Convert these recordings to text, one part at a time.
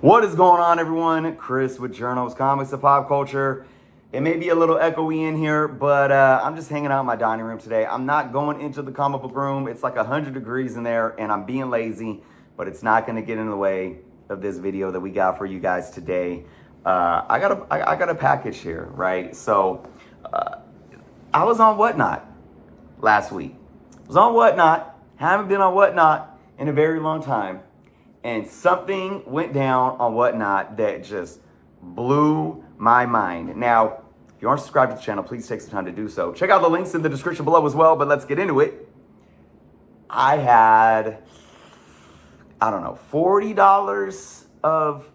What is going on, everyone? Chris with Journals, Comics, and Pop Culture. It may be a little echoey in here, but I'm just hanging out in my dining room today. I'm not going into the comic book room. It's like 100 degrees in there, and I'm being lazy, but it's not going to get in the way of this video that we got for you guys today. I got a package here, right? So I was on WhatNot last week. I was on WhatNot. Haven't been on WhatNot in a very long time. And something went down on WhatNot that just blew my mind. Now, if you aren't subscribed to the channel, please take some time to do so. Check out the links in the description below as well, but let's get into it. I had, $40 of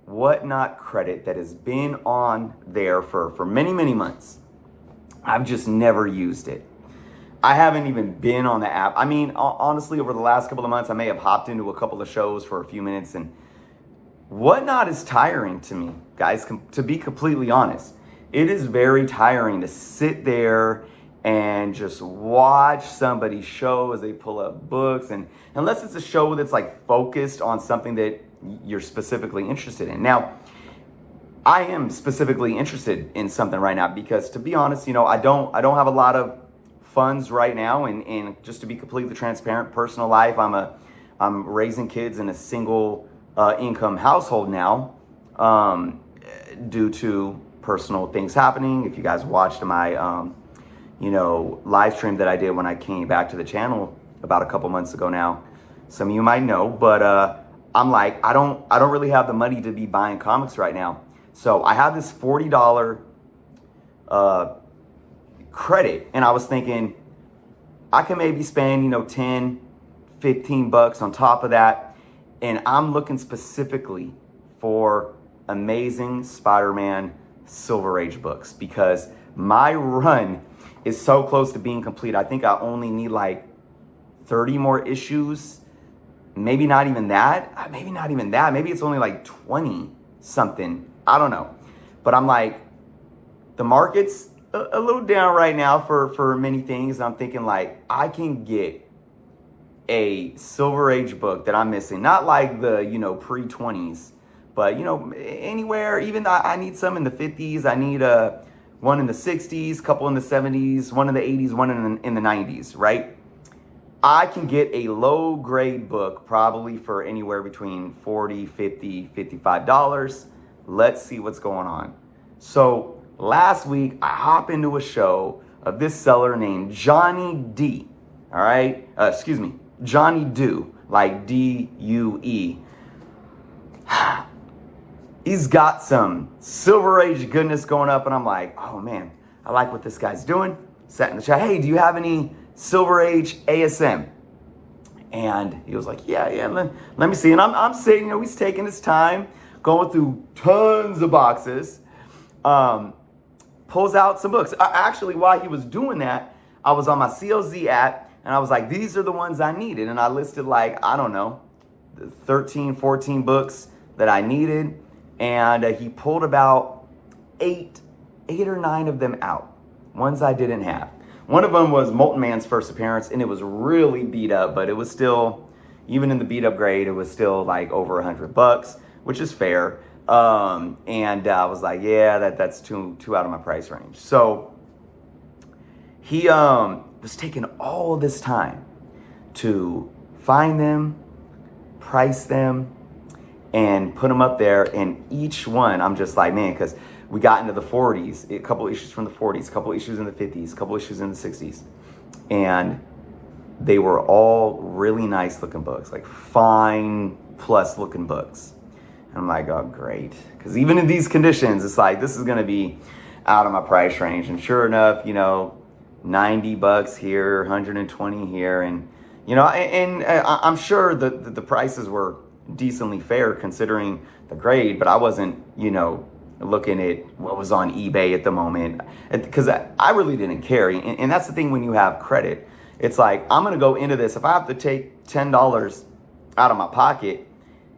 WhatNot credit that has been on there for many, many months. I've just never used it. I haven't even been on the app. I mean, honestly, over the last couple of months, I may have hopped into a couple of shows for a few minutes, and WhatNot is tiring to me, guys, to be completely honest. It is very tiring to sit there and just watch somebody's show as they pull up books, and unless it's a show that's like focused on something that you're specifically interested in. Now, I am specifically interested in something right now because, to be honest, I don't have a lot of funds right now, and just to be completely transparent, personal life, I'm raising kids in a single income household now, due to personal things happening. If you guys watched my live stream that I did when I came back to the channel about a couple months ago now, some of you might know, but I'm like, I don't really have the money to be buying comics right now. So I have this $40 credit, and I was thinking I can maybe spend 10, 15 bucks on top of that, and I'm looking specifically for Amazing Spider-Man Silver Age books because my run is so close to being complete. I think I only need like 30 more issues, maybe not even that, maybe it's only like 20 something, I don't know, but I'm like, the market's a little down right now for many things. I'm thinking like I can get a Silver Age book that I'm missing. Not like the, pre-20s, but, anywhere. Even I need some in the 50s. I need one in the 60s, couple in the 70s, one in the 80s, one in the 90s, right? I can get a low grade book probably for anywhere between $40, $50, $55. Let's see what's going on. So last week, I hop into a show of this seller named Johnny D. All right? Johnny Due, like D-U-E. He's got some Silver Age goodness going up, and I'm like, oh man, I like what this guy's doing. Sat in the chat, hey, do you have any Silver Age ASM? And he was like, yeah, let me see. And I'm sitting, he's taking his time, going through tons of boxes. Pulls out some books. Actually, while he was doing that, I was on my CLZ app, and I was like, these are the ones I needed. And I listed like, 13, 14 books that I needed. And he pulled about eight or nine of them out. Ones I didn't have. One of them was Molten Man's first appearance, and it was really beat up, but it was still, even in the beat up grade, it was still like over $100, which is fair. And I was like, yeah, that's too out of my price range. So he was taking all this time to find them, price them, and put them up there. And each one, I'm just like, man, because we got into the 40s, a couple issues from the 40s, a couple issues in the 50s, a couple issues in the 60s. And they were all really nice looking books, like fine plus looking books. And I'm like, oh, great. Because even in these conditions, it's like, this is going to be out of my price range. And sure enough, $90 here, 120 here. And, I'm sure that the prices were decently fair considering the grade, but I wasn't, looking at what was on eBay at the moment because I really didn't care. And that's the thing when you have credit. It's like, I'm going to go into this. If I have to take $10 out of my pocket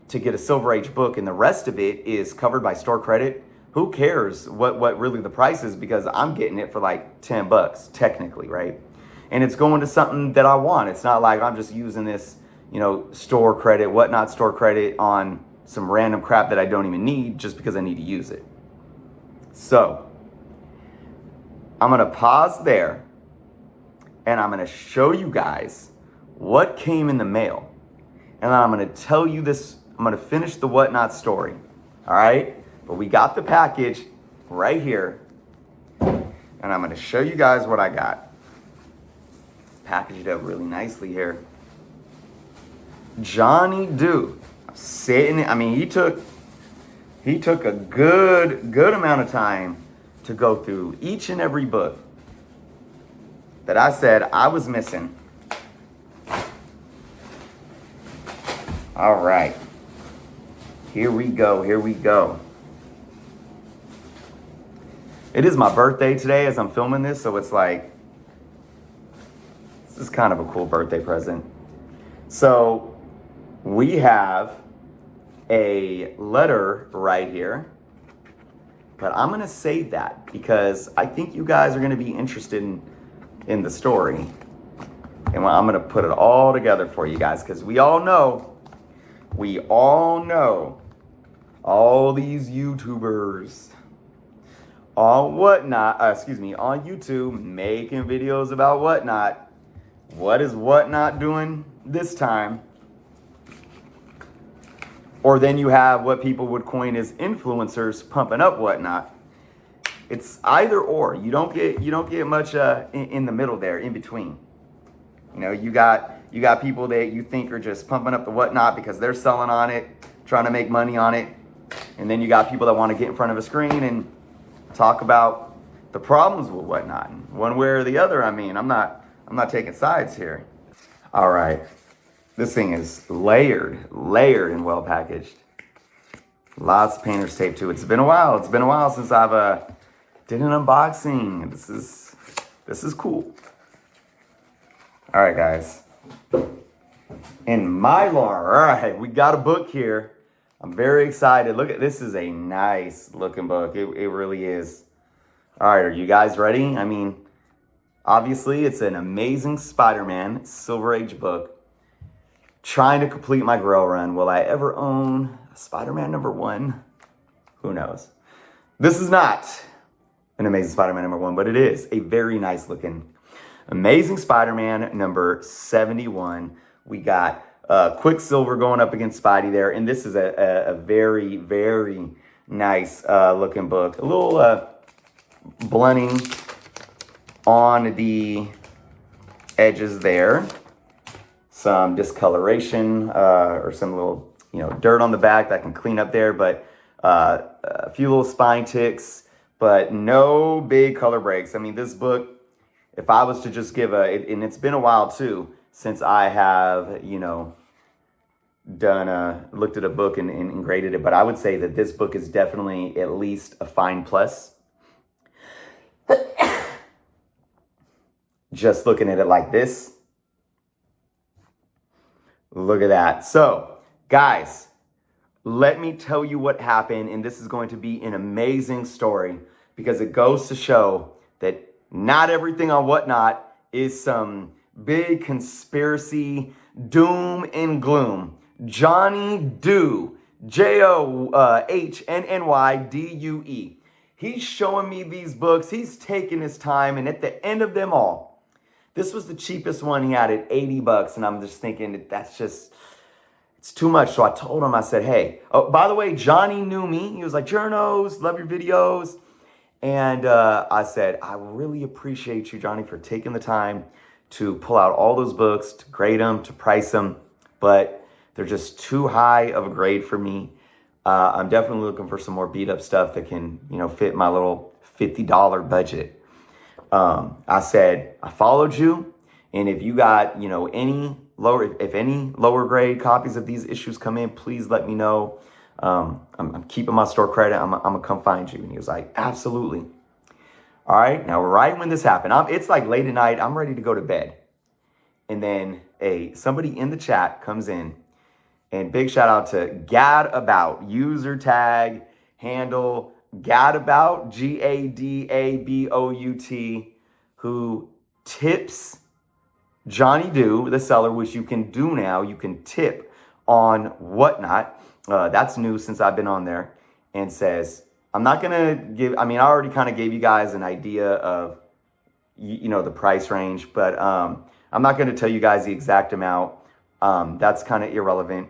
to get a Silver Age book and the rest of it is covered by store credit, who cares what really the price is, because I'm getting it for like $10 technically, right? And it's going to something that I want. It's not like I'm just using this, store credit, WhatNot store credit on some random crap that I don't even need just because I need to use it. So I'm going to pause there and I'm going to show you guys what came in the mail. And then I'm going to tell you this. I'm going to finish the WhatNot story. All right. But we got the package right here. And I'm going to show you guys what I got. Packaged up really nicely here. Johnny Do. Sitting. I mean, he took a good amount of time to go through each and every book that I said I was missing. All right. Here we go. Here we go. It is my birthday today as I'm filming this, so it's like, this is kind of a cool birthday present. So we have a letter right here, but I'm going to save that because I think you guys are going to be interested in the story. And I'm going to put it all together for you guys because we all know all these YouTubers on WhatNot, on YouTube making videos about WhatNot. What is WhatNot doing this time? Or then you have what people would coin as influencers pumping up WhatNot. It's either or. You don't get much in the middle there, in between. You know, you got people that you think are just pumping up the WhatNot because they're selling on it, trying to make money on it. And then you got people that want to get in front of a screen and talk about the problems with WhatNot. One way or the other, I mean, I'm not taking sides here. All right. This thing is layered and well packaged. Lots of painter's tape too. It's been a while. It's been a while since I've did an unboxing. This is cool. All right, guys. In Mylar. All right, we got a book here. I'm very excited. Look at this. Is a nice looking book. It really is. All right, are you guys ready? I mean, obviously, it's an Amazing Spider-Man Silver Age book. Trying to complete my Grail run. Will I ever own Spider-Man #1? Who knows? This is not an Amazing Spider-Man #1, but it is a very nice looking Amazing Spider-Man number 71. We got Quicksilver going up against Spidey there. And this is a very, very nice looking book. A little blunting on the edges there. Some discoloration or some little, dirt on the back that can clean up there. But a few little spine ticks, but no big color breaks. I mean, this book, if I was to just give and it's been a while too, since I have, looked at a book and graded it, but I would say that this book is definitely at least a fine plus. Just looking at it like this. Look at that. So, guys, let me tell you what happened, and this is going to be an amazing story because it goes to show that not everything on WhatNot is some big conspiracy, doom and gloom. Johnny Do, JOHNNYDUE. He's showing me these books. He's taking his time, and at the end of them all, this was the cheapest one he had at $80, and I'm just thinking it's too much. So I told him, I said, hey, oh, by the way, Johnny knew me. He was like, Journos, love your videos. And I said, I really appreciate you, Johnny, for taking the time to pull out all those books, to grade them, to price them, but they're just too high of a grade for me. I'm definitely looking for some more beat up stuff that can, fit my little $50 budget. I said, I followed you, and if you got, any lower grade copies of these issues come in, please let me know. I'm keeping my store credit. I'm gonna come find you. And he was like, absolutely. All right. Now, right when this happened, it's like late at night. I'm ready to go to bed. And then somebody in the chat comes in, and big shout out to Gadabout, user tag, handle, Gadabout, Gadabout, who tips Johnny Do, the seller, which you can do now. You can tip on WhatNot. That's new since I've been on there, and says, I'm not going to give, I already kind of gave you guys an idea of, the price range, but I'm not going to tell you guys the exact amount. That's kind of irrelevant,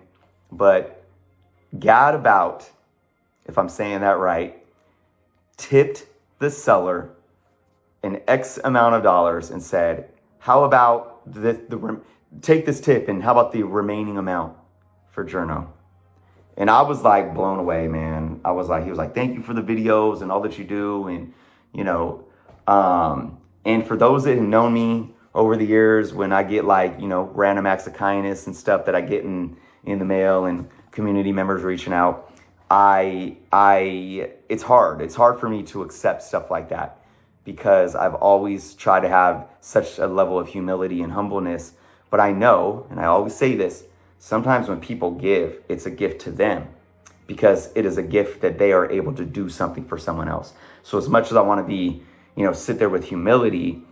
but Gadabout, if I'm saying that right, tipped the seller an X amount of dollars and said, how about take this tip and how about the remaining amount for Journo? And I was like blown away, man. He was like, thank you for the videos and all that you do. And, and for those that have known me over the years, when I get like, random acts of kindness and stuff that I get in the mail and community members reaching out, it's hard. It's hard for me to accept stuff like that because I've always tried to have such a level of humility and humbleness. But I know, and I always say this, sometimes when people give, it's a gift to them because it is a gift that they are able to do something for someone else. So as much as I want to be, sit there with humility,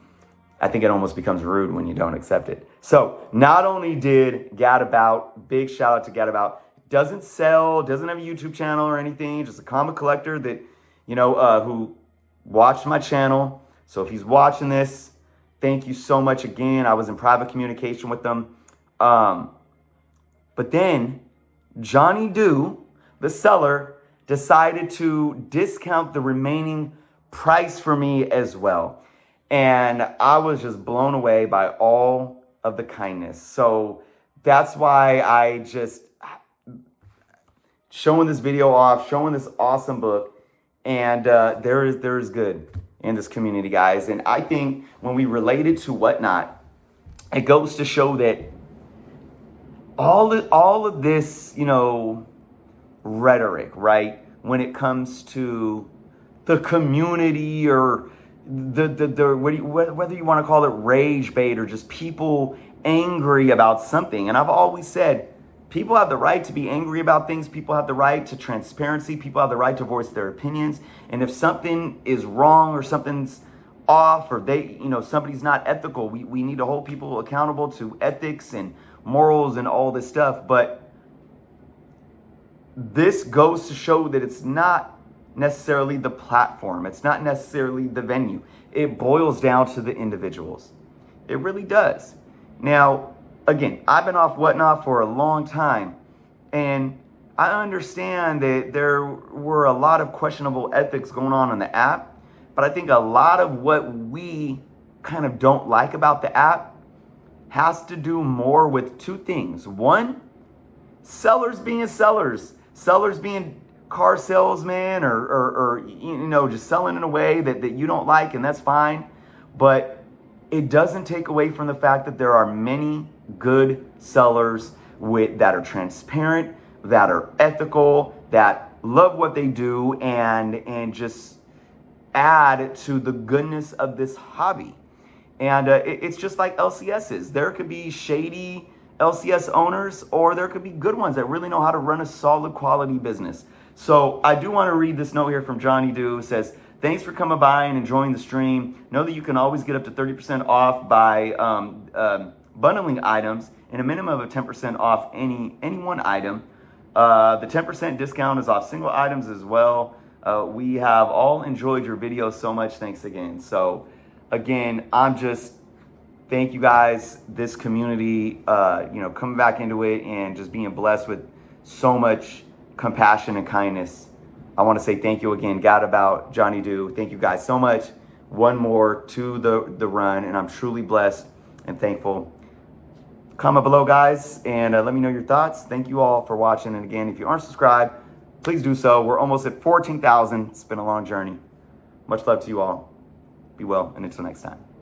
I think it almost becomes rude when you don't accept it. So not only did Gadabout, big shout out to Gadabout, doesn't have a YouTube channel or anything, just a comic collector that, who watched my channel. So if he's watching this, thank you so much again. I was in private communication with them. But then Johnny Do, the seller, decided to discount the remaining price for me as well. And I was just blown away by all of the kindness. So that's why I just showing this video off, showing this awesome book. And there is good in this community, guys. And I think when we relate it to WhatNot, it goes to show that all of this, rhetoric, right? When it comes to the community or whether you want to call it rage bait or just people angry about something. And I've always said, people have the right to be angry about things. People have the right to transparency. People have the right to voice their opinions. And if something is wrong or something's off or somebody's not ethical, we need to hold people accountable to ethics and morals and all this stuff. But this goes to show that it's not necessarily the platform. It's not necessarily the venue. It boils down to the individuals. It really does. Now, again, I've been off WhatNot for a long time, and I understand that there were a lot of questionable ethics going on in the app, but I think a lot of what we kind of don't like about the app has to do more with two things. One, sellers being sellers being car salesman or just selling in a way that you don't like, and that's fine. But it doesn't take away from the fact that there are many good sellers that are transparent, that are ethical, that love what they do, and just add to the goodness of this hobby. And it's just like LCSs. There could be shady LCS owners, or there could be good ones that really know how to run a solid quality business. So I do want to read this note here from Johnny Do. It says, thanks for coming by and enjoying the stream. Know that you can always get up to 30% off by bundling items and a minimum of 10% off any one item. The 10% discount is off single items as well. We have all enjoyed your videos so much. Thanks again. So again, thank you guys, this community, coming back into it and just being blessed with so much compassion and kindness. I want to say thank you again, Gadabout, Johnny Do. Thank you guys so much. One more to the run, and I'm truly blessed and thankful. Comment below, guys, and let me know your thoughts. Thank you all for watching. And again, if you aren't subscribed, please do so. We're almost at 14,000. It's been a long journey. Much love to you all. Be well, and until next time.